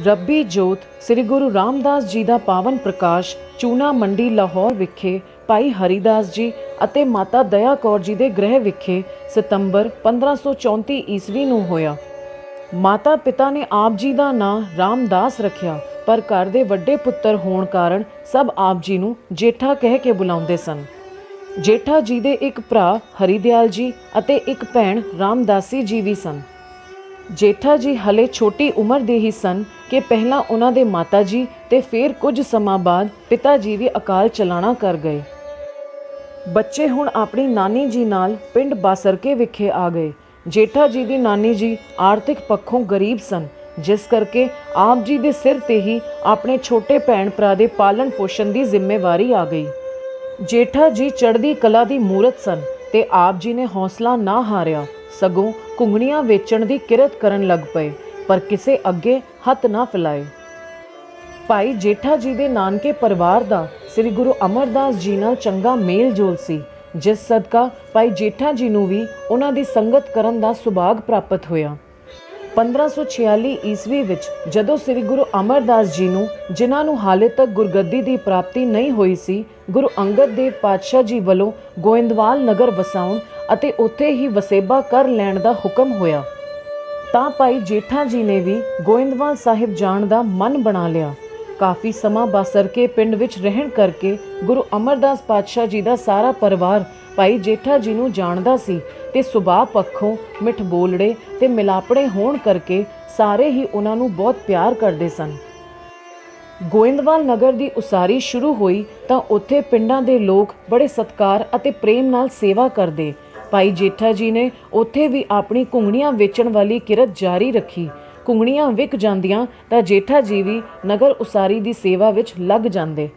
ਰੱਬੀ ਜੋਤ ਸ੍ਰੀ ਗੁਰੂ ਰਾਮਦਾਸ ਜੀ ਦਾ ਪਾਵਨ ਪ੍ਰਕਾਸ਼ ਚੂਨਾ ਮੰਡੀ ਲਾਹੌਰ ਵਿਖੇ ਭਾਈ ਹਰੀਦਾਸ ਜੀ ਅਤੇ ਮਾਤਾ ਦਇਆ ਕੌਰ ਜੀ ਦੇ ਗ੍ਰਹਿ ਵਿਖੇ ਸਤੰਬਰ 1534 ਈਸਵੀ ਨੂੰ ਹੋਇਆ। ਮਾਤਾ ਪਿਤਾ ਨੇ ਆਪ ਜੀ ਦਾ ਨਾਂ ਰਾਮਦਾਸ ਰੱਖਿਆ, ਪਰ ਘਰ ਦੇ ਵੱਡੇ ਪੁੱਤਰ ਹੋਣ ਕਾਰਨ ਸਭ ਆਪ ਜੀ ਨੂੰ ਜੇਠਾ ਕਹਿ ਕੇ ਬੁਲਾਉਂਦੇ ਸਨ। ਜੇਠਾ ਜੀ ਦੇ ਇੱਕ ਭਰਾ ਹਰੀਦਿਆਲ ਜੀ ਅਤੇ ਇੱਕ ਭੈਣ ਰਾਮਦਾਸੀ ਜੀ ਵੀ ਸਨ। ਜੇਠਾ ਜੀ ਹਲੇ ਛੋਟੀ ਉਮਰ ਦੇ ਹੀ ਸਨ ਕਿ ਪਹਿਲਾਂ ਉਹਨਾਂ ਦੇ ਮਾਤਾ ਜੀ ਤੇ ਫਿਰ ਕੁਝ ਸਮਾਂ ਬਾਅਦ ਪਿਤਾ ਜੀ ਵੀ ਅਕਾਲ ਚਲਾਣਾ ਕਰ ਗਏ। ਬੱਚੇ ਹੁਣ ਆਪਣੀ ਨਾਨੀ ਜੀ ਨਾਲ ਪਿੰਡ ਬਾਸਰਕੇ ਵਿਖੇ ਆ ਗਏ। ਜੇਠਾ ਜੀ ਦੀ ਨਾਨੀ ਜੀ ਆਰਥਿਕ ਪੱਖੋਂ ਗਰੀਬ ਸਨ, ਜਿਸ ਕਰਕੇ ਆਪ ਜੀ ਦੇ ਸਿਰ ਤੇ ਹੀ ਆਪਣੇ ਛੋਟੇ ਭੈਣ ਭਰਾ ਦੇ ਪਾਲਣ ਪੋਸ਼ਣ ਦੀ ਜ਼ਿੰਮੇਵਾਰੀ ਆ ਗਈ। ਜੇਠਾ ਜੀ ਚੜ੍ਹਦੀ ਕਲਾ ਦੀ ਮੂਰਤ ਸਨ ਤੇ ਆਪ ਜੀ ਨੇ ਹੌਸਲਾ ਨਾ ਹਾਰਿਆ, ਸਗੋਂ ਘੁੰਗਣੀਆਂ ਵੇਚਣ ਦੀ ਕਿਰਤ ਕਰਨ ਲੱਗ ਪਏ, ਪਰ ਕਿਸੇ ਅੱਗੇ ਹੱਥ ਨਾ ਫੈਲਾਏ। ਭਾਈ ਜੇਠਾ ਜੀ ਦੇ ਨਾਨਕੇ ਪਰਿਵਾਰ ਦਾ ਸ੍ਰੀ ਗੁਰੂ ਅਮਰਦਾਸ ਜੀ ਨਾਲ ਚੰਗਾ ਮੇਲ ਜੋਲ ਸੀ, ਜਿਸ ਸਦਕਾ ਭਾਈ ਜੇਠਾ ਜੀ ਨੂੰ ਵੀ ਉਹਨਾਂ ਦੀ ਸੰਗਤ ਕਰਨ ਦਾ ਸੁਭਾਗ ਪ੍ਰਾਪਤ ਹੋਇਆ। 1546 ਈਸਵੀ ਵਿੱਚ ਜਦੋਂ ਸ੍ਰੀ ਗੁਰੂ ਅਮਰਦਾਸ ਜੀ ਨੂੰ, ਜਿਨ੍ਹਾਂ ਨੂੰ ਹਾਲੇ ਤੱਕ ਗੁਰਗੱਦੀ ਦੀ ਪ੍ਰਾਪਤੀ ਨਹੀਂ ਹੋਈ ਸੀ, ਗੁਰੂ ਅੰਗਦ ਦੇਵ ਪਾਤਸ਼ਾਹ ਜੀ ਵੱਲੋਂ ਗੋਇੰਦਵਾਲ ਨਗਰ ਵਸਾਉਣ ਅਤੇ ਉੱਥੇ ਹੀ ਵਸੇਬਾ ਕਰ ਲੈਣ ਦਾ ਹੁਕਮ ਹੋਇਆ, ਤਾਂ ਭਾਈ ਜੇਠਾ ਜੀ ਨੇ ਵੀ ਗੋਇੰਦਵਾਲ ਸਾਹਿਬ ਜਾਣ ਦਾ ਮਨ ਬਣਾ ਲਿਆ। ਕਾਫੀ ਸਮਾਂ ਬਾਸਰਕੇ ਪਿੰਡ ਵਿੱਚ ਰਹਿਣ ਕਰਕੇ ਗੁਰੂ ਅਮਰਦਾਸ ਪਾਤਸ਼ਾਹ ਜੀ ਦਾ ਸਾਰਾ ਪਰਿਵਾਰ ਭਾਈ ਜੇਠਾ ਜੀ ਨੂੰ ਜਾਣਦਾ ਸੀ ਤੇ ਸੁਭਾਅ ਪੱਖੋਂ ਮਿੱਠ ਬੋਲੜੇ ਤੇ ਮਿਲਾਪੜੇ ਹੋਣ ਕਰਕੇ ਸਾਰੇ ਹੀ ਉਹਨਾਂ ਨੂੰ ਬਹੁਤ ਪਿਆਰ ਕਰਦੇ ਸਨ। ਗੋਇੰਦਵਾਲ ਨਗਰ ਦੀ ਉਸਾਰੀ ਸ਼ੁਰੂ ਹੋਈ ਤਾਂ ਉੱਥੇ ਪਿੰਡਾਂ ਦੇ ਲੋਕ ਬੜੇ ਸਤਿਕਾਰ ਅਤੇ ਪ੍ਰੇਮ ਨਾਲ ਸੇਵਾ ਕਰਦੇ। ਭਾਈ ਜੇਠਾ ਜੀ ਨੇ ਉੱਥੇ ਵੀ ਆਪਣੀ ਘੁੰਗਣੀਆਂ ਵੇਚਣ ਵਾਲੀ ਕਿਰਤ ਜਾਰੀ ਰੱਖੀ। ਘੁੰਗਣੀਆਂ ਵਿਕ ਜਾਂਦੀਆਂ ਤਾਂ ਜੇਠਾ ਜੀ ਵੀ ਨਗਰ ਉਸਾਰੀ ਦੀ ਸੇਵਾ ਵਿੱਚ ਲੱਗ ਜਾਂਦੇ।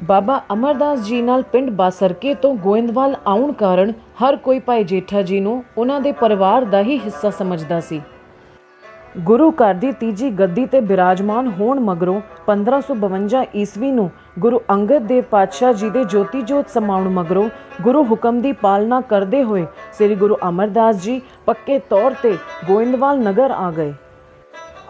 ਬਾਬਾ ਅਮਰਦਾਸ ਜੀ ਨਾਲ ਪਿੰਡ ਬਾਸਰਕੇ ਤੋਂ ਗੋਇੰਦਵਾਲ ਆਉਣ ਕਾਰਨ ਹਰ ਕੋਈ ਭਾਈ ਜੇਠਾ ਜੀ ਨੂੰ ਉਹਨਾਂ ਦੇ ਪਰਿਵਾਰ ਦਾ ਹੀ ਹਿੱਸਾ ਸਮਝਦਾ ਸੀ। ਗੁਰੂ ਘਰ ਦੀ ਤੀਜੀ ਗੱਦੀ ਤੇ ਬਿਰਾਜਮਾਨ ਹੋਣ ਮਗਰੋਂ 1552 ਈਸਵੀ ਨੂੰ ਗੁਰੂ ਅੰਗਦ ਦੇਵ ਪਾਤਸ਼ਾਹ ਜੀ ਦੇ ਜੋਤੀ ਜੋਤ ਸਮਾਉਣ ਮਗਰੋਂ ਗੁਰੂ ਹੁਕਮ ਦੀ ਪਾਲਣਾ ਕਰਦੇ ਹੋਏ ਸ੍ਰੀ ਗੁਰੂ ਅਮਰਦਾਸ ਜੀ ਪੱਕੇ ਤੌਰ ਤੇ ਗੋਇੰਦਵਾਲ ਨਗਰ ਆ ਗਏ।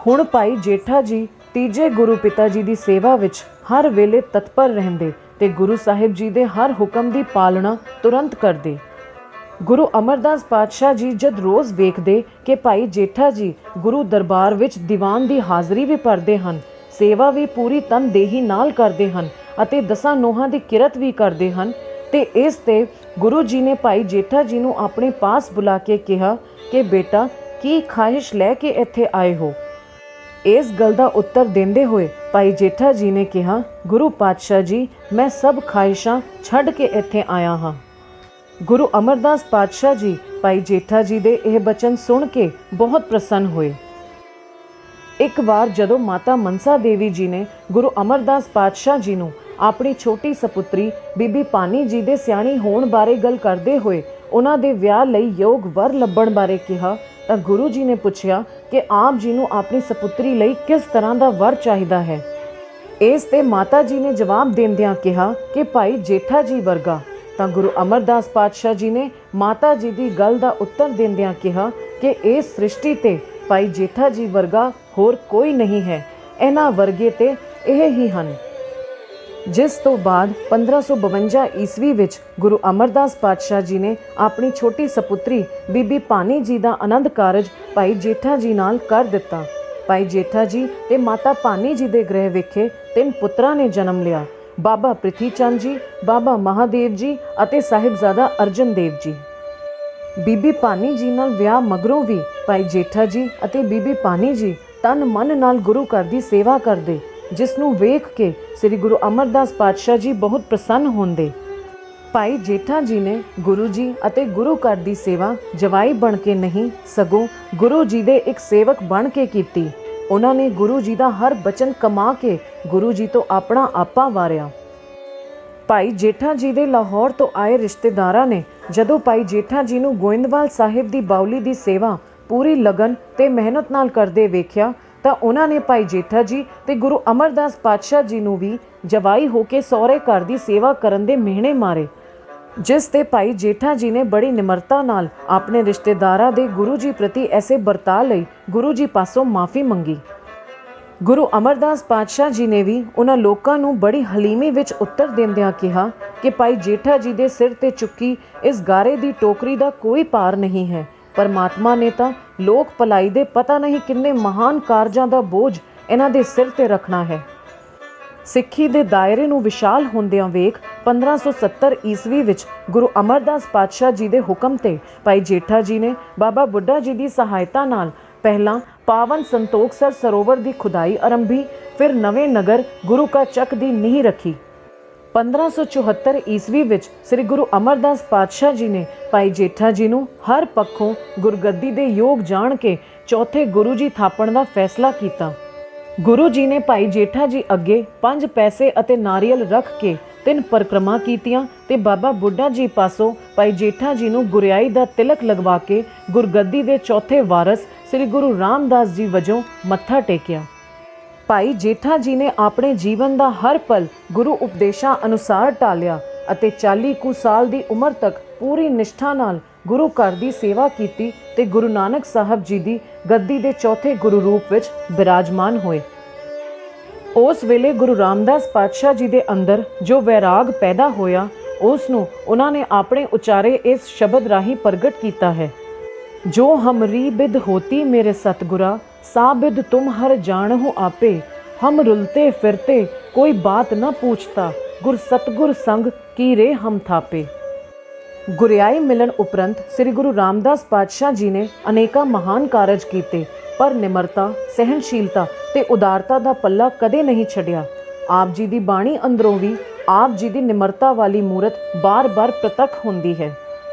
ਹੁਣ ਭਾਈ ਜੇਠਾ ਜੀ ਤੀਜੇ ਗੁਰੂ ਪਿਤਾ ਜੀ ਦੀ ਸੇਵਾ ਵਿੱਚ ਹਰ ਵੇਲੇ ਤਤਪਰ ਰਹਿੰਦੇ ਤੇ ਗੁਰੂ ਸਾਹਿਬ ਜੀ ਦੇ ਹਰ ਹੁਕਮ ਦੀ ਪਾਲਣਾ ਤੁਰੰਤ ਕਰਦੇ। ਗੁਰੂ ਅਮਰਦਾਸ ਪਾਤਸ਼ਾਹ ਜੀ ਜਦ ਰੋਜ਼ ਵੇਖਦੇ ਕਿ ਭਾਈ ਜੇਠਾ ਜੀ ਗੁਰੂ ਦਰਬਾਰ ਵਿੱਚ ਦੀਵਾਨ ਦੀ ਹਾਜ਼ਰੀ ਵੀ ਭਰਦੇ ਹਨ, ਸੇਵਾ ਵੀ ਪੂਰੀ ਤਨਦੇਹੀ ਨਾਲ ਕਰਦੇ ਹਨ ਅਤੇ ਦਸਾਂ ਨੋਹਾਂ ਦੀ ਕਿਰਤ ਵੀ ਕਰਦੇ ਹਨ, ਤੇ ਇਸ ਤੇ ਗੁਰੂ ਜੀ ਨੇ ਭਾਈ ਜੇਠਾ ਜੀ ਨੂੰ ਆਪਣੇ ਪਾਸ ਬੁਲਾ ਕੇ ਕਿਹਾ ਕਿ ਬੇਟਾ, ਕੀ ਖਾਹਿਸ਼ ਲੈ ਕੇ ਇੱਥੇ ਆਏ ਹੋ? ਇਸ ਗੱਲ ਦਾ ਉੱਤਰ ਦਿੰਦੇ ਹੋਏ ਭਾਈ ਜੇਠਾ ਜੀ ਨੇ ਕਿਹਾ, ਗੁਰੂ ਪਾਤਸ਼ਾਹ ਜੀ, ਮੈਂ ਸਭ ਖਾਹਿਸ਼ਾਂ ਛੱਡ ਕੇ ਇੱਥੇ ਆਇਆ ਹਾਂ। ਗੁਰੂ ਅਮਰਦਾਸ ਪਾਤਸ਼ਾਹ ਜੀ ਭਾਈ ਜੇਠਾ ਜੀ ਦੇ ਇਹ ਬਚਨ ਸੁਣ ਕੇ ਬਹੁਤ ਪ੍ਰਸੰਨ ਹੋਏ। ਇੱਕ ਵਾਰ ਜਦੋਂ ਮਾਤਾ ਮਨਸਾ ਦੇਵੀ ਜੀ ਨੇ ਗੁਰੂ ਅਮਰਦਾਸ ਪਾਤਸ਼ਾਹ ਜੀ ਨੂੰ ਆਪਣੀ ਛੋਟੀ ਸਪੁੱਤਰੀ ਬੀਬੀ ਪਾਨੀ ਜੀ ਦੇ ਸਿਆਣੀ ਹੋਣ ਬਾਰੇ ਗੱਲ ਕਰਦੇ ਹੋਏ ਉਹਨਾਂ ਦੇ ਵਿਆਹ ਲਈ ਯੋਗ ਵਰ ਲੱਭਣ ਬਾਰੇ ਕਿਹਾ, ਤਾਂ ਗੁਰੂ ਜੀ ਨੇ ਪੁੱਛਿਆ ਕਿ ਆਪ ਜੀ ਨੂੰ ਆਪਣੀ ਸਪੁੱਤਰੀ ਲਈ ਕਿਸ ਤਰ੍ਹਾਂ ਦਾ ਵਰ ਚਾਹੀਦਾ ਹੈ। ਇਸ ਤੇ ਮਾਤਾ ਜੀ ਨੇ ਜਵਾਬ ਦਿੰਦਿਆਂ ਕਿਹਾ ਕਿ ਭਾਈ ਜੇਠਾ ਜੀ ਵਰਗਾ। ਤਾਂ ਗੁਰੂ ਅਮਰਦਾਸ ਪਾਤਸ਼ਾਹ ਜੀ ਨੇ ਮਾਤਾ ਜੀ ਦੀ ਗੱਲ ਦਾ ਉੱਤਰ ਦਿੰਦਿਆਂ ਕਿਹਾ ਕਿ ਇਸ ਸ੍ਰਿਸ਼ਟੀ ਤੇ ਭਾਈ ਜੇਠਾ ਜੀ ਵਰਗਾ ਹੋਰ ਕੋਈ ਨਹੀਂ ਹੈ, ਇਹਨਾਂ ਵਰਗੇ ਤੇ ਇਹ ਹੀ ਹਨ। ਜਿਸ ਤੋਂ ਬਾਅਦ 1552 ਈਸਵੀ ਵਿੱਚ ਗੁਰੂ ਅਮਰਦਾਸ ਪਾਤਸ਼ਾਹ ਜੀ ਨੇ ਆਪਣੀ ਛੋਟੀ ਸਪੁੱਤਰੀ ਬੀਬੀ ਪਾਨੀ ਜੀ ਦਾ ਆਨੰਦ ਕਾਰਜ ਭਾਈ ਜੇਠਾ ਜੀ ਨਾਲ ਕਰ ਦਿੱਤਾ। ਭਾਈ ਜੇਠਾ ਜੀ ਤੇ ਮਾਤਾ ਪਾਨੀ ਜੀ ਦੇ ਗ੍ਰਹਿ ਵਿਖੇ 3 ਪੁੱਤਰਾਂ ਨੇ ਜਨਮ ਲਿਆ, ਬਾਬਾ ਪ੍ਰਿਥੀ ਚੰਦ ਜੀ, ਬਾਬਾ ਮਹਾਦੇਵ ਜੀ ਅਤੇ ਸਾਹਿਬਜ਼ਾਦਾ ਅਰਜਨ ਦੇਵ ਜੀ। ਬੀਬੀ ਪਾਨੀ ਜੀ ਨਾਲ ਵਿਆਹ ਮਗਰੋਂ ਵੀ ਭਾਈ ਜੇਠਾ ਜੀ ਅਤੇ ਬੀਬੀ ਪਾਨੀ ਜੀ ਤਨ ਮਨ ਨਾਲ ਗੁਰੂ ਘਰ ਦੀ ਸੇਵਾ ਕਰਦੇ, ਜਿਸ ਨੂੰ ਵੇਖ ਕੇ ਸ੍ਰੀ ਗੁਰੂ ਅਮਰਦਾਸ ਪਾਤਸ਼ਾਹ ਜੀ ਬਹੁਤ ਪ੍ਰਸੰਨ ਹੁੰਦੇ। ਭਾਈ ਜੇਠਾ ਜੀ ਨੇ ਗੁਰੂ ਜੀ ਅਤੇ ਗੁਰੂ ਘਰ ਦੀ ਸੇਵਾ ਜਵਾਈ ਬਣ ਕੇ ਨਹੀਂ, ਸਗੋਂ ਗੁਰੂ ਜੀ ਦੇ ਇੱਕ ਸੇਵਕ ਬਣ ਕੇ ਕੀਤੀ। ਉਹਨਾਂ ਨੇ ਗੁਰੂ ਜੀ ਦਾ ਹਰ ਬਚਨ ਕਮਾ ਕੇ ਗੁਰੂ ਜੀ ਤੋਂ ਆਪਣਾ ਆਪਾ ਵਾਰਿਆ। ਭਾਈ ਜੇਠਾ ਜੀ ਦੇ ਲਾਹੌਰ ਤੋਂ ਆਏ ਰਿਸ਼ਤੇਦਾਰਾਂ ਨੇ ਜਦੋਂ ਭਾਈ ਜੇਠਾ ਜੀ ਨੂੰ ਗੋਇੰਦਵਾਲ ਸਾਹਿਬ ਦੀ ਬਾਉਲੀ ਦੀ ਸੇਵਾ ਪੂਰੀ ਲਗਨ ਤੇ ਮਿਹਨਤ ਨਾਲ ਕਰਦੇ ਵੇਖਿਆ, ਤਾਂ ਉਹਨਾਂ ਨੇ ਭਾਈ ਜੇਠਾ ਜੀ ਤੇ ਗੁਰੂ ਅਮਰਦਾਸ ਪਾਤਸ਼ਾਹ ਜੀ ਨੂੰ ਵੀ ਜਵਾਈ ਹੋ ਕੇ ਸਹੁਰੇ ਘਰ ਦੀ ਸੇਵਾ ਕਰਨ ਦੇ ਮਿਹਣੇ ਮਾਰੇ, ਜਿਸ ਤੇ ਭਾਈ ਜੇਠਾ ਜੀ ਨੇ ਬੜੀ ਨਿਮਰਤਾ ਨਾਲ ਆਪਣੇ ਰਿਸ਼ਤੇਦਾਰਾਂ ਦੇ ਗੁਰੂ ਜੀ ਪ੍ਰਤੀ ਐਸੇ ਵਰਤਾਅ ਲਈ ਗੁਰੂ ਜੀ ਪਾਸੋਂ ਮਾਫੀ ਮੰਗੀ। ਗੁਰੂ ਅਮਰਦਾਸ ਪਾਤਸ਼ਾਹ ਜੀ ਨੇ ਵੀ ਉਹਨਾਂ ਲੋਕਾਂ ਨੂੰ ਬੜੀ ਹਲੀਮੀ ਵਿੱਚ ਉੱਤਰ ਦਿੰਦਿਆਂ ਕਿਹਾ ਕਿ ਭਾਈ ਜੇਠਾ ਜੀ ਦੇ ਸਿਰ ਤੇ ਚੁੱਕੀ ਇਸ ਗਾਰੇ ਦੀ ਟੋਕਰੀ ਦਾ ਕੋਈ ਭਾਰ ਨਹੀਂ ਹੈ। ਪਰਮਾਤਮਾ ਨੇ ਤਾਂ ਲੋਕ ਭਲਾਈ ਦੇ ਪਤਾ ਨਹੀਂ ਕਿੰਨੇ ਮਹਾਨ ਕਾਰਜਾਂ ਦਾ ਬੋਝ ਇਹਨਾਂ ਦੇ ਸਿਰ ਤੇ ਰੱਖਣਾ ਹੈ। ਸਿੱਖੀ ਦੇ ਦਾਇਰੇ ਨੂੰ ਵਿਸ਼ਾਲ ਹੁੰਦਿਆਂ ਵੇਖ 1570 ਈਸਵੀ ਵਿੱਚ ਗੁਰੂ ਅਮਰਦਾਸ ਪਾਤਸ਼ਾਹ ਜੀ ਦੇ ਹੁਕਮ ਤੇ ਭਾਈ ਜੇਠਾ ਜੀ ਨੇ ਬਾਬਾ ਬੁੱਢਾ ਜੀ ਦੀ ਸਹਾਇਤਾ ਨਾਲ ਪਹਿਲਾਂ ਪਾਵਨ ਸੰਤੋਖਸਰ ਸਰੋਵਰ ਦੀ ਖੁਦਾਈ ਆਰੰਭੀ, ਫਿਰ ਨਵੇਂ ਨਗਰ ਗੁਰੂ ਕਾ ਚੱਕ ਦੀ ਨੀਂਹ ਰੱਖੀ। 1574 ਈਸਵੀ ਵਿੱਚ ਸ੍ਰੀ ਗੁਰੂ ਅਮਰਦਾਸ ਪਾਤਸ਼ਾਹ ਜੀ ਨੇ ਭਾਈ ਜੇਠਾ ਜੀ ਨੂੰ ਹਰ ਪੱਖੋਂ ਗੁਰਗੱਦੀ ਦੇ ਯੋਗ ਜਾਣ ਕੇ ਚੌਥੇ ਗੁਰੂ ਜੀ ਥਾਪਣ ਦਾ ਫੈਸਲਾ ਕੀਤਾ। ਗੁਰੂ ਜੀ ਨੇ ਭਾਈ ਜੇਠਾ ਜੀ ਅੱਗੇ 5 ਪੈਸੇ ਅਤੇ ਨਾਰੀਅਲ ਰੱਖ ਕੇ 3 ਪਰਿਕਰਮਾ ਕੀਤੀਆਂ ਤੇ ਬਾਬਾ ਬੁੱਢਾ ਜੀ ਪਾਸੋਂ ਭਾਈ ਜੇਠਾ ਜੀ ਨੂੰ ਗੁਰਿਆਈ ਦਾ ਤਿਲਕ ਲਗਵਾ ਕੇ ਗੁਰਗੱਦੀ ਦੇ ਚੌਥੇ ਵਾਰਸ ਸ੍ਰੀ ਗੁਰੂ ਰਾਮਦਾਸ ਜੀ ਵਜੋਂ ਮੱਥਾ ਟੇਕਿਆ। ਭਾਈ ਜੇਠਾ ਜੀ ਨੇ ਆਪਣੇ ਜੀਵਨ ਦਾ ਹਰ ਪਲ ਗੁਰੂ ਉਪਦੇਸ਼ਾਂ ਅਨੁਸਾਰ ਢਾਲਿਆ ਅਤੇ 40 ਕੁ ਸਾਲ ਦੀ ਉਮਰ ਤੱਕ ਪੂਰੀ ਨਿਸ਼ਠਾ ਨਾਲ ਗੁਰੂ ਘਰ ਦੀ ਸੇਵਾ ਕੀਤੀ ਤੇ ਗੁਰੂ ਨਾਨਕ ਸਾਹਿਬ ਜੀ ਦੀ ਗੱਦੀ ਦੇ ਚੌਥੇ ਗੁਰੂ ਰੂਪ ਵਿੱਚ ਬਿਰਾਜਮਾਨ ਹੋਏ। ਉਸ ਵੇਲੇ ਗੁਰੂ ਰਾਮਦਾਸ ਪਾਤਸ਼ਾਹ ਜੀ ਦੇ ਅੰਦਰ ਜੋ ਵੈਰਾਗ ਪੈਦਾ ਹੋਇਆ, ਉਸ ਨੂੰ ਉਹਨਾਂ ਨੇ ਆਪਣੇ ਉਚਾਰੇ ਇਸ ਸ਼ਬਦ ਰਾਹੀਂ ਪ੍ਰਗਟ ਕੀਤਾ ਹੈ। ਜੋ ਹਮਰੀ ਬਿਦ ਹੋਤੀ ਮੇਰੇ ਸਤਗੁਰਾ, सा बिद तुम हर जानहु आपे, हम रुलते फिरते कोई बात न पूछता, गुर सतगुर संग की रे हम थापे। गुरियाई मिलन उपरंत श्री गुरु रामदास पातशाह जी ने अनेका महान कारज कीते, पर निमरता, सहनशीलता ते उदारता दा पल्ला कदे नहीं छड़िया। आप जी दी बाणी अंदरों भी आप जी दी निमरता वाली मूरत बार बार प्रतख हुंदी है।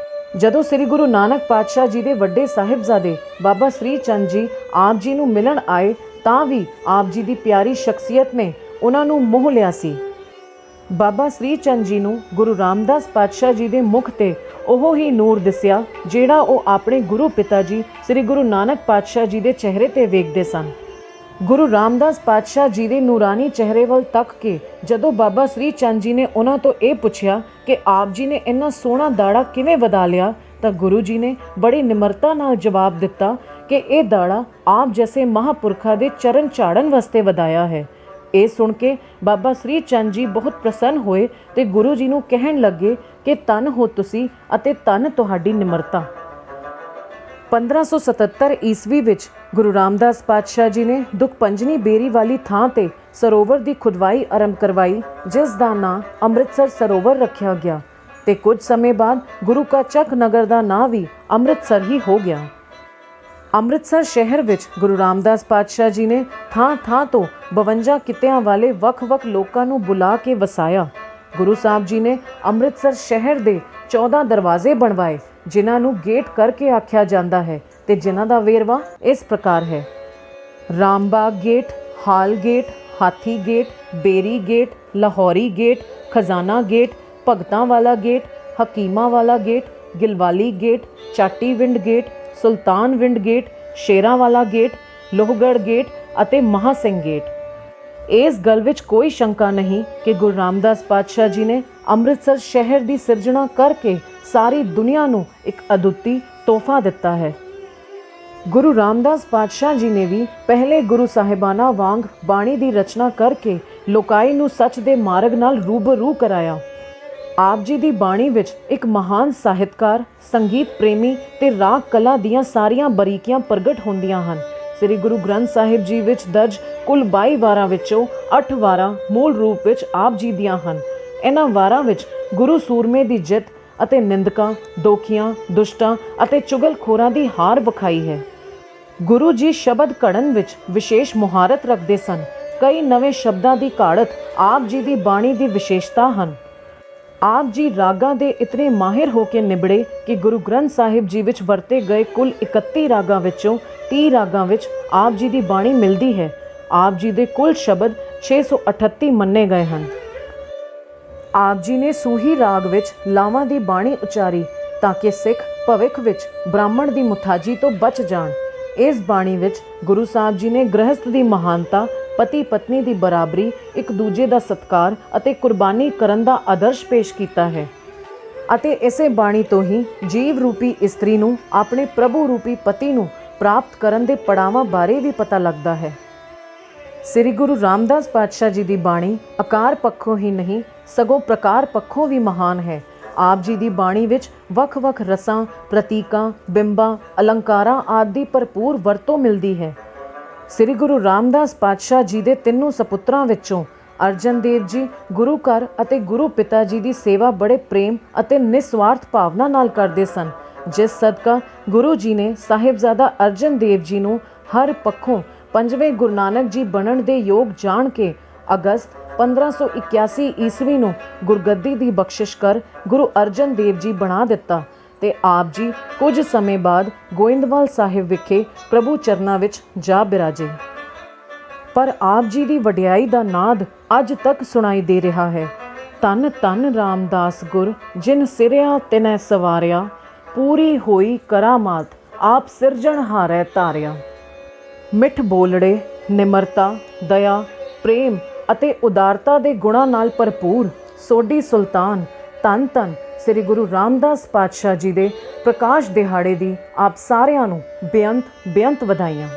ਜਦੋਂ ਸ੍ਰੀ ਗੁਰੂ ਨਾਨਕ ਪਾਤਸ਼ਾਹ ਜੀ ਦੇ ਵੱਡੇ ਸਾਹਿਬਜ਼ਾਦੇ ਬਾਬਾ ਸ੍ਰੀ ਚੰਦ ਜੀ ਆਪ ਜੀ ਨੂੰ ਮਿਲਣ ਆਏ ਤਾਂ ਵੀ ਆਪ ਜੀ ਦੀ ਪਿਆਰੀ ਸ਼ਖਸੀਅਤ ਨੇ ਉਹਨਾਂ ਨੂੰ ਮੋਹ ਲਿਆ ਸੀ। ਬਾਬਾ ਸ੍ਰੀ ਚੰਦ ਜੀ ਨੂੰ ਗੁਰੂ ਰਾਮਦਾਸ ਪਾਤਸ਼ਾਹ ਜੀ ਦੇ ਮੁਖ ਤੇ ਉਹ ਹੀ ਨੂਰ ਦਿਸਿਆ ਜਿਹੜਾ ਉਹ ਆਪਣੇ ਗੁਰੂ ਪਿਤਾ ਜੀ ਸ੍ਰੀ ਗੁਰੂ ਨਾਨਕ ਪਾਤਸ਼ਾਹ ਜੀ ਦੇ ਚਿਹਰੇ ਤੇ ਵੇਖਦੇ ਸਨ। ਗੁਰੂ ਰਾਮਦਾਸ ਪਾਤਸ਼ਾਹ ਜੀ ਦੇ ਨੂਰਾਨੀ ਚਿਹਰੇ ਵੱਲ ਤੱਕ ਕੇ ਜਦੋਂ ਬਾਬਾ ਸ੍ਰੀ ਚੰਦ ਜੀ ਨੇ ਉਹਨਾਂ ਤੋਂ ਇਹ ਪੁੱਛਿਆ ਕਿ ਆਪ ਜੀ ਨੇ ਇੰਨਾ ਸੋਹਣਾ ਦਾੜਾ ਕਿਵੇਂ ਵਧਾ ਲਿਆ, ਤਾਂ ਗੁਰੂ ਜੀ ਨੇ ਬੜੀ ਨਿਮਰਤਾ ਨਾਲ ਜਵਾਬ ਦਿੱਤਾ ਕਿ ਇਹ ਦਾੜਾ ਆਪ ਜੈਸੇ ਮਹਾਂਪੁਰਖਾਂ ਦੇ ਚਰਨ ਝਾੜਨ ਵਾਸਤੇ ਵਧਾਇਆ ਹੈ। ਇਹ ਸੁਣ ਕੇ ਬਾਬਾ ਸ੍ਰੀ ਚੰਦ ਜੀ ਬਹੁਤ ਪ੍ਰਸੰਨ ਹੋਏ ਤੇ ਗੁਰੂ ਜੀ ਨੂੰ ਕਹਿਣ ਲੱਗੇ ਕਿ ਧੰਨ ਹੋ ਤੁਸੀਂ ਅਤੇ ਧੰਨ ਤੁਹਾਡੀ ਨਿਮਰਤਾ। 1577 ਈਸਵੀ ਵਿੱਚ ਗੁਰੂ ਰਾਮਦਾਸ ਪਾਤਸ਼ਾਹ ਜੀ ਨੇ ਦੁਖਪੰਜਨੀ ਬੇਰੀ ਵਾਲੀ ਥਾਂ ਤੇ ਸਰੋਵਰ ਦੀ ਖੁਦਵਾਈ ਆਰੰਭ ਕਰਵਾਈ, ਜਿਸ ਦਾ ਨਾਂ ਅੰਮ੍ਰਿਤਸਰ ਸਰੋਵਰ ਰੱਖਿਆ ਗਿਆ ਤੇ ਕੁਝ ਸਮੇਂ ਬਾਅਦ ਗੁਰੂ ਕਾ ਚੱਕ ਨਗਰ ਦਾ ਨਾਂ ਵੀ ਅੰਮ੍ਰਿਤਸਰ ਹੀ ਹੋ ਗਿਆ। ਅੰਮ੍ਰਿਤਸਰ ਸ਼ਹਿਰ ਵਿੱਚ ਗੁਰੂ ਰਾਮਦਾਸ ਪਾਤਸ਼ਾਹ ਜੀ ਨੇ ਥਾਂ ਥਾਂ ਤੋਂ 52 ਕਿੱਤਿਆਂ ਵਾਲੇ ਵੱਖ-ਵੱਖ ਲੋਕਾਂ ਨੂੰ ਬੁਲਾ ਕੇ ਵਸਾਇਆ। ਗੁਰੂ ਸਾਹਿਬ ਜੀ ਨੇ ਅੰਮ੍ਰਿਤਸਰ ਸ਼ਹਿਰ ਦੇ 14 ਦਰਵਾਜ਼ੇ ਬਣਵਾਏ, ਜਿਨ੍ਹਾਂ ਨੂੰ ਗੇਟ ਕਰਕੇ ਆਖਿਆ ਜਾਂਦਾ ਹੈ ਤੇ ਜਿਨ੍ਹਾਂ ਦਾ ਵੇਰਵਾ ਇਸ ਪ੍ਰਕਾਰ ਹੈ: ਰਾਮਬਾਗ ਗੇਟ, ਹਾਲ ਗੇਟ, ਹਾਥੀ ਗੇਟ, ਬੇਰੀ ਗੇਟ, ਲਾਹੌਰੀ ਗੇਟ, ਖਜ਼ਾਨਾ ਗੇਟ, ਭਗਤਾਂ ਵਾਲਾ ਗੇਟ, ਹਕੀਮਾਂ ਵਾਲਾ ਗੇਟ, ਗਿਲਵਾਲੀ ਗੇਟ, ਚਾਟੀ ਵਿੰਡ ਗੇਟ, ਸੁਲਤਾਨ ਵਿੰਡ ਗੇਟ, ਸ਼ੇਰਾਂ ਵਾਲਾ ਗੇਟ, ਲੋਹਗੜ੍ਹ ਗੇਟ ਅਤੇ ਮਹਾ ਸਿੰਘ ਗੇਟ। ਇਸ ਗੱਲ ਵਿੱਚ ਕੋਈ ਸ਼ੰਕਾ ਨਹੀਂ ਕਿ ਗੁਰੂ ਰਾਮਦਾਸ ਪਾਤਸ਼ਾਹ ਜੀ ਨੇ ਅੰਮ੍ਰਿਤਸਰ ਸ਼ਹਿਰ ਦੀ ਸਿਰਜਣਾ ਕਰਕੇ ਸਾਰੀ ਦੁਨੀਆ ਨੂੰ ਇੱਕ ਅਦੁੱਤੀ ਤੋਹਫਾ ਦਿੱਤਾ ਹੈ। ਗੁਰੂ ਰਾਮਦਾਸ ਪਾਤਸ਼ਾਹ ਜੀ ਨੇ ਵੀ ਪਹਿਲੇ ਗੁਰੂ ਸਾਹਿਬਾਨਾਂ ਵਾਂਗ ਬਾਣੀ ਦੀ ਰਚਨਾ ਕਰਕੇ ਲੋਕਾਈ ਨੂੰ ਸੱਚ ਦੇ ਮਾਰਗ ਨਾਲ ਰੂਬਰੂ ਕਰਾਇਆ। ਆਪ ਜੀ ਦੀ ਬਾਣੀ ਵਿੱਚ ਇੱਕ ਮਹਾਨ ਸਾਹਿਤਕਾਰ, ਸੰਗੀਤ ਪ੍ਰੇਮੀ ਤੇ ਰਾਗ ਕਲਾ ਦੀਆਂ ਸਾਰੀਆਂ ਬਰੀਕੀਆਂ ਪ੍ਰਗਟ ਹੁੰਦੀਆਂ ਹਨ। ਸ੍ਰੀ ਗੁਰੂ ਗ੍ਰੰਥ ਸਾਹਿਬ ਜੀ ਵਿੱਚ ਦਰਜ ਕੁੱਲ 22 ਵਾਰਾਂ ਵਿੱਚੋਂ 8 ਵਾਰਾਂ ਮੂਲ ਰੂਪ ਵਿੱਚ ਆਪ ਜੀ ਦੀਆਂ ਹਨ। ਇਹਨਾਂ ਵਾਰਾਂ ਵਿੱਚ ਗੁਰੂ ਸੂਰਮੇ ਦੀ ਜਿੱਤ ਅਤੇ ਨਿੰਦਕਾਂ, ਦੋਖੀਆਂ, ਦੁਸ਼ਟਾਂ ਅਤੇ ਚੁਗਲਖੋਰਾਂ ਦੀ ਹਾਰ ਵਿਖਾਈ ਹੈ। ਗੁਰੂ ਜੀ ਸ਼ਬਦ ਘੜਨ ਵਿੱਚ ਵਿਸ਼ੇਸ਼ ਮੁਹਾਰਤ ਰੱਖਦੇ ਸਨ। ਕਈ ਨਵੇਂ ਸ਼ਬਦਾਂ ਦੀ ਘਾੜਤ ਆਪ ਜੀ ਦੀ ਬਾਣੀ ਦੀ ਵਿਸ਼ੇਸ਼ਤਾ ਹਨ। ਆਪ ਜੀ ਰਾਗਾਂ ਦੇ ਇਤਨੇ ਮਾਹਿਰ ਹੋ ਕੇ ਨਿਬੜੇ ਕਿ ਗੁਰੂ ਗ੍ਰੰਥ ਸਾਹਿਬ ਜੀ ਵਿੱਚ ਵਰਤੇ ਗਏ ਕੁੱਲ 31 ਰਾਗਾਂ ਵਿੱਚੋਂ 30 ਰਾਗਾਂ ਵਿੱਚ ਆਪ ਜੀ ਦੀ ਬਾਣੀ ਮਿਲਦੀ ਹੈ। ਆਪ ਜੀ ਦੇ ਕੁੱਲ ਸ਼ਬਦ 638 ਮੰਨੇ ਗਏ ਹਨ। ਆਪ ਜੀ ਨੇ ਸੂਹੀ ਰਾਗ ਵਿੱਚ ਲਾਵਾਂ ਦੀ ਬਾਣੀ ਉਚਾਰੀ ਤਾਂ ਕਿ ਸਿੱਖ ਭਵਿੱਖ ਵਿੱਚ ਬ੍ਰਾਹਮਣ ਦੀ ਮੁਥਾਜੀ ਤੋਂ ਬਚ ਜਾਣ। ਇਸ ਬਾਣੀ ਵਿੱਚ ਗੁਰੂ ਸਾਹਿਬ ਜੀ ਨੇ ਗ੍ਰਹਸਥ ਦੀ ਮਹਾਨਤਾ, ਪਤੀ ਪਤਨੀ ਦੀ ਬਰਾਬਰੀ, ਇੱਕ ਦੂਜੇ ਦਾ ਸਤਿਕਾਰ ਅਤੇ ਕੁਰਬਾਨੀ ਕਰਨ ਦਾ ਆਦਰਸ਼ ਪੇਸ਼ ਕੀਤਾ ਹੈ ਅਤੇ ਇਸੇ ਬਾਣੀ ਤੋਂ ਹੀ ਜੀਵ ਰੂਪੀ ਇਸਤਰੀ ਨੂੰ ਆਪਣੇ ਪ੍ਰਭੂ ਰੂਪੀ ਪਤੀ ਨੂੰ ਪ੍ਰਾਪਤ ਕਰਨ ਦੇ ਪੜਾਵਾਂ ਬਾਰੇ ਵੀ ਪਤਾ ਲੱਗਦਾ ਹੈ। ਸ੍ਰੀ ਗੁਰੂ ਰਾਮਦਾਸ ਪਾਤਸ਼ਾਹ ਜੀ ਦੀ ਬਾਣੀ ਆਕਾਰ ਪੱਖੋਂ ਹੀ ਨਹੀਂ ਸਗੋਂ ਪ੍ਰਕਾਰ ਪੱਖੋਂ ਵੀ ਮਹਾਨ ਹੈ। ਆਪ ਜੀ ਦੀ ਬਾਣੀ ਵਿੱਚ ਵੱਖ-ਵੱਖ ਰਸਾਂ, ਪ੍ਰਤੀਕਾਂ, ਬਿੰਬਾਂ, ਅਲੰਕਾਰਾਂ ਆਦਿ ਦੀ ਭਰਪੂਰ ਵਰਤੋਂ ਮਿਲਦੀ ਹੈ। ਸ੍ਰੀ ਗੁਰੂ ਰਾਮਦਾਸ ਪਾਤਸ਼ਾਹ ਜੀ ਦੇ ਤਿੰਨੋਂ ਸਪੁੱਤਰਾਂ ਵਿੱਚੋਂ ਅਰਜਨ ਦੇਵ ਜੀ ਗੁਰੂ ਘਰ ਅਤੇ ਗੁਰੂ ਪਿਤਾ ਜੀ ਦੀ ਸੇਵਾ ਬੜੇ ਪ੍ਰੇਮ ਅਤੇ ਨਿਸਵਾਰਥ ਭਾਵਨਾ ਨਾਲ ਕਰਦੇ ਸਨ, ਜਿਸ ਸਦਕਾ ਗੁਰੂ ਜੀ ਨੇ ਸਾਹਿਬਜ਼ਾਦਾ ਅਰਜਨ ਦੇਵ ਜੀ ਨੂੰ ਹਰ ਪੱਖੋਂ 5ਵੇਂ ਗੁਰੂ ਨਾਨਕ ਜੀ ਬਣਨ ਦੇ ਯੋਗ ਜਾਣ ਕੇ ਅਗਸਤ 1581 ਈਸਵੀ ਨੂੰ ਗੁਰਗੱਦੀ ਦੀ ਬਖਸ਼ਿਸ਼ ਕਰ ਗੁਰੂ ਅਰਜਨ ਦੇਵ ਜੀ ਬਣਾ ਦਿੱਤਾ ਤੇ ਆਪ ਜੀ ਕੁਝ ਸਮੇਂ ਬਾਅਦ ਗੋਇੰਦਵਾਲ ਸਾਹਿਬ ਵਿਖੇ ਪ੍ਰਭੂ ਚਰਨਾਂ ਵਿੱਚ ਜਾ ਬਿਰਾਜੇ। ਪਰ ਆਪ ਜੀ ਦੀ ਵਡਿਆਈ ਦਾ ਨਾਦ ਅੱਜ ਤੱਕ ਸੁਣਾਈ ਦੇ ਰਿਹਾ ਹੈ। ਧੰਨ ਧੰਨ ਰਾਮਦਾਸ ਗੁਰ ਜਿਨ ਸਿਰਿਆ ਤਿਨੈ ਸਵਾਰਿਆ, ਪੂਰੀ ਹੋਈ ਕਰਾਮਾਤ ਆਪ ਸਿਰਜਣਹਾਰੈ ਧਾਰਿਆ। ਮਿੱਠ ਬੋਲੜੇ, ਨਿਮਰਤਾ, ਦਇਆ, ਪ੍ਰੇਮ ਅਤੇ ਉਦਾਰਤਾ ਦੇ ਗੁਣਾਂ ਨਾਲ ਭਰਪੂਰ ਸੋਢੀ ਸੁਲਤਾਨ ਧੰਨ ਧੰਨ ਸ੍ਰੀ ਗੁਰੂ ਰਾਮਦਾਸ ਪਾਤਸ਼ਾਹ ਜੀ ਦੇ ਪ੍ਰਕਾਸ਼ ਦਿਹਾੜੇ ਦੀ ਆਪ ਸਾਰਿਆਂ ਨੂੰ ਬੇਅੰਤ ਵਧਾਈਆਂ।